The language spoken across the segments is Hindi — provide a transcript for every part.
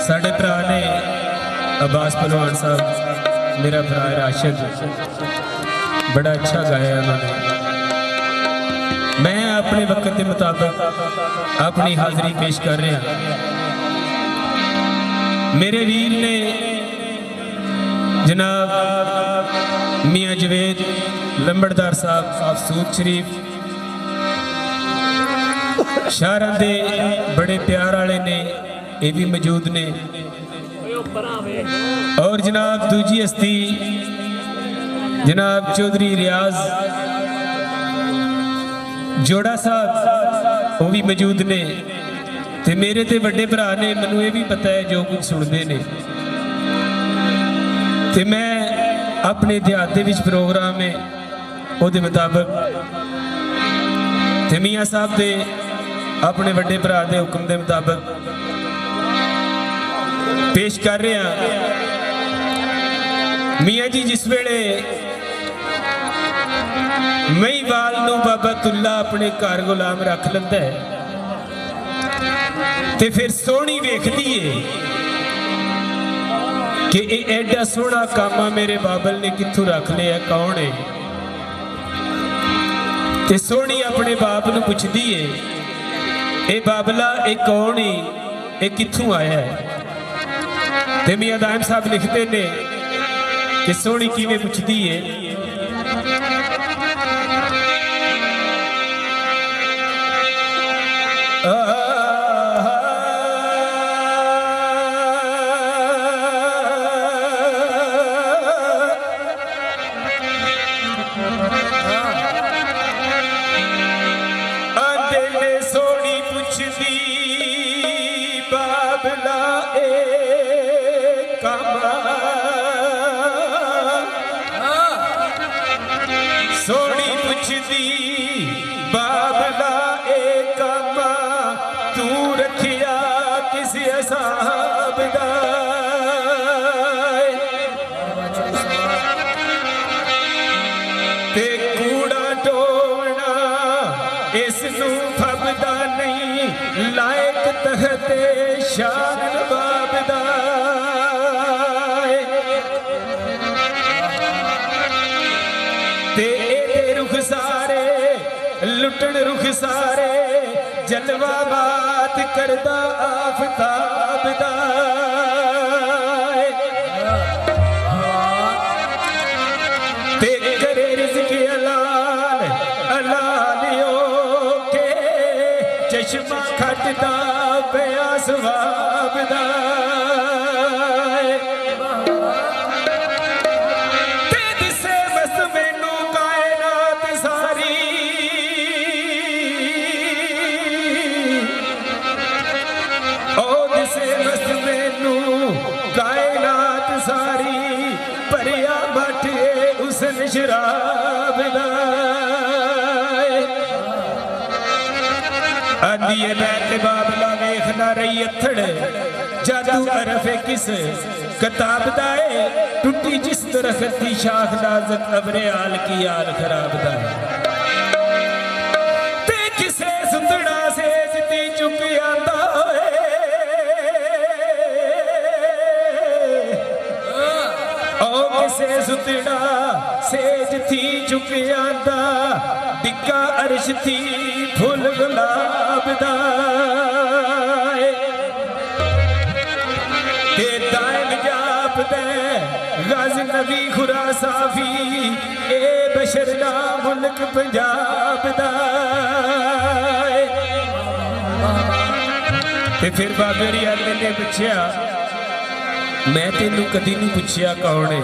साढ़े भरा ने अब्बास पहलवान साहब मेरा भरा राशिद बड़ा अच्छा गाया उन्होंने। मैं अपने वक्त के मुताबिक अपनी हाजिरी पेश कर रहा। मेरे वीर ने जनाब मियाँ जवेद लंबड़दार साहब सूद शरीफ शाहरां दे बड़े प्यार वाले ने ये भी मौजूद ने। और जनाब दूजी हस्ती जनाब चौधरी रियाज जोड़ा साहब वो भी मौजूद ने। ते मेरे ते बड़े भरा ने मैनू ये भी पता है जो कुछ सुनते ने। ते मैं अपने देहात दे विच प्रोग्राम है उहदे मुताबिक ते मियाँ साहब दे अपने बड़े भरा दे हुक्म के मुताबिक पेश कर रहे हैं। मियाँ जी जिस वेले महीवाल नूं बाबा तुल्ला अपने घर गुलाम रख लैंदा है ते फिर सोहनी वेखदी है कि ये एडा सोहना कामा मेरे बाबल ने कित्थों रख लिया, कौन है। ते सोहनी अपने बाप नूं पुछदी है ए बाबला ये कौन है, ये कित्थों आया है। ते मियाँ दाइम साहब लिखते ने कि सोहनी किवें पुछदी है। सोनी पुछदी बाबला ए कामा तू रखिया किस हिसाब दा। ते कूड़ा टोना इसनू फबदा नहीं लायक तहते शान नवाब दा। सारे लुटन रुख सारे जलवा बात करदा आफताब दा। ते करे रिज़्क़ हलाल हलालियो के चश्मा खटदा पिया सवाब दा। शराब आंदी है बैठ बाबला वेखना रही अथड़ जादू अरफे किस किताब दाए टूटी जिस दरख्त की शाख नाज़क अबरे आल की आल खराब दाए। ते किसे सुंदड़ा से जिती चुक आंदा किसे सुतड़ा सेज थी चुक आंदा डिग्गा अरश थी फुल गुलाब दा। ते दाइम जाप दे गाज़ी नबी खुरासाफी ए बशर दा मुल्क पंजाब दा। ते फिर बाबे रियाल ने पूछया मैं तेनू कदी नहीं पूछया कौन है,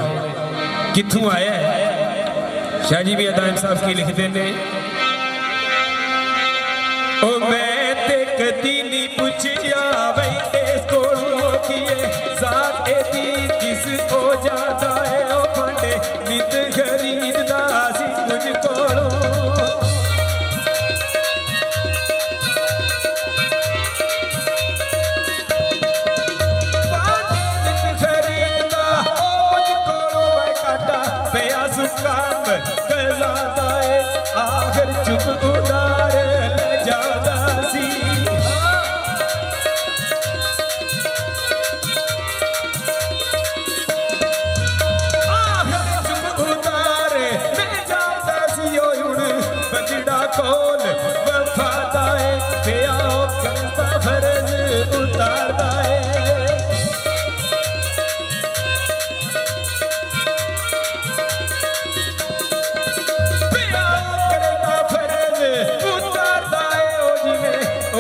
कित्थों आया है। शाह जी मियाँ दाइम साहब की लिखते ने ओ मैं ते कदी नहीं पूछया बई इस कोलों किए ज़ात एदी किस हो जाता है। ओ भांडे नित खरीददा सी कुछ कोलों काम गलादा है आखिर चुप उतार ले जादा सी।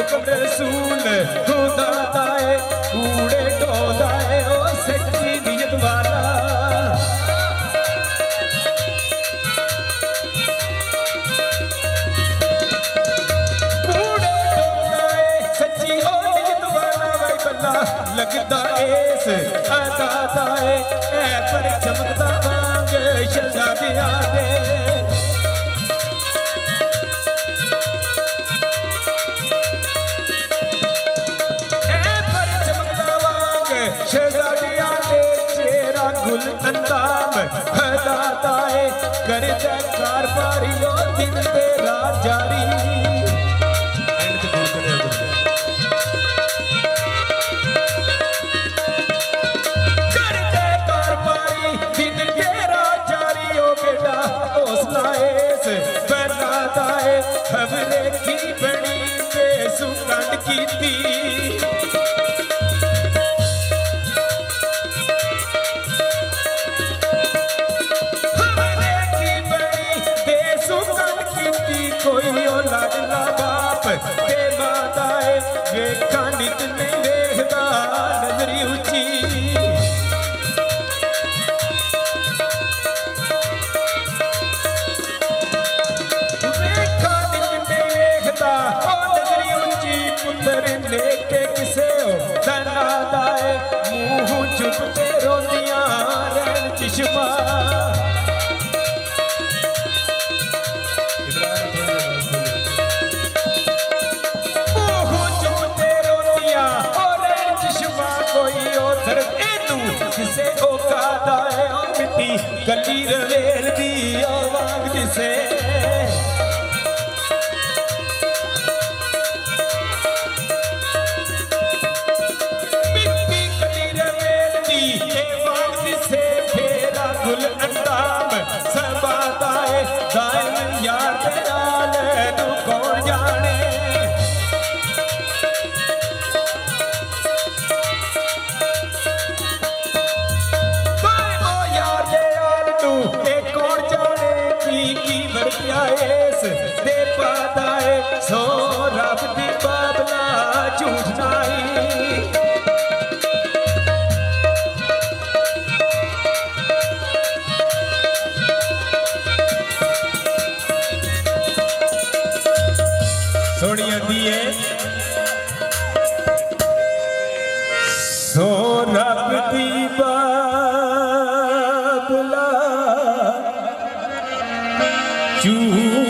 हुक्म रसूल खुदा दा है कूड़े ढोदा है ओ सच्ची नीयत वाला कूड़े ढोदा है सच्ची ओ नीयत वाला भाई बल्ला लगदा इस अदा दा है पर चमकदा वांग शहजादियां दे शहजादियां दे चेहरा गुल अंदाम हदाता है कर जयकार पारियो दिन तेरा जारी कर जयकार पारी दिन तेरा जारी ओ बेटा हौसला इस बनाता है खबरे की बड़ी बेसुकंड कीती कोई औलाद ना बाप ते माता है वेखा नित ने वेखदा नजरी उची वेखा नित ने वेखदा ओ नजरी उची पुत्र लेके किसे दनादा है मुंह चुप ते रोंदियां रहन चिश्मा जिसे औकात है और मिट्टी गली रवेल दी आवाज जिसे मिट्टी गली रवेल दी आवाज जिसे फेरा गुल अंदाम सरबाता है दायम यार दयाल तू कौन जाने दे पाता है सो रब दी बाबला झूठ नहीं सोनी आंदी है सो रब दी बाबला झूठ